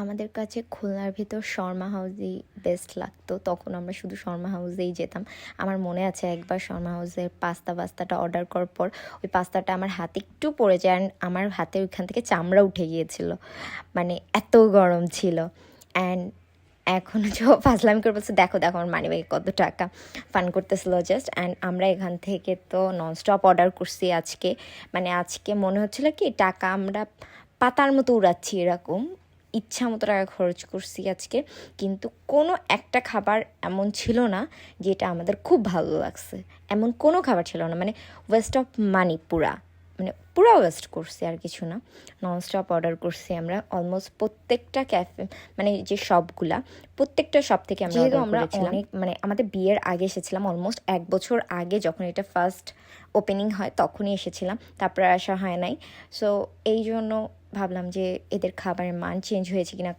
আমাদের কাছে খুলনার ভিতর শর্মা হাউসই বেস্ট লাগতো। তখন আমরা শুধু শর্মা হাউসেই যেতাম। আমার মনে আছে একবার শর্মা হাউসের পাস্তাটা অর্ডার করার পর ওই পাস্তাটা আমার হাতে একটু পড়ে যায়, অ্যান্ড আমার হাতে ওইখান থেকে চামড়া উঠে গিয়েছিল, মানে এত গরম ছিল। অ্যান্ড এখন ফাজলামি করে বলছে, দেখো দেখো আমার মানিব্যাগে কত টাকা, ফান করতেছিল জাস্ট। অ্যান্ড আমরা এখান থেকে তো ননস্টপ অর্ডার করছি আজকে। মানে আজকে মনে হচ্ছিল কি টাকা আমরা পাতার মতো উড়াচ্ছি, এরকম ইচ্ছা মতো টাকা খরচ করছি আজকে। কিন্তু কোনো একটা খাবার এমন ছিল না যেটা আমাদের খুব ভালো লাগছে, এমন কোনো খাবার ছিল না। মানে ওয়েস্ট অফ মানি পুরা, মানে পুরো ওয়েস্ট করছি, আর কিছু না। ননস্টপ অর্ডার করছি আমরা অলমোস্ট প্রত্যেকটা ক্যাফে, মানে যে শপগুলা, প্রত্যেকটা শপ থেকে আমরা অর্ডার করেছিলাম। অনেক মানে আমাদের বিয়ের আগে এসেছিলাম, অলমোস্ট 1 বছর আগে যখন এটা ফার্স্ট ওপেনিং হয় তখনই এসেছিলাম, তারপরে আসা হয় নাই। সো এই জন্য ভাবলাম যে এদের খাবারের মান চেঞ্জ হয়েছে কিনা,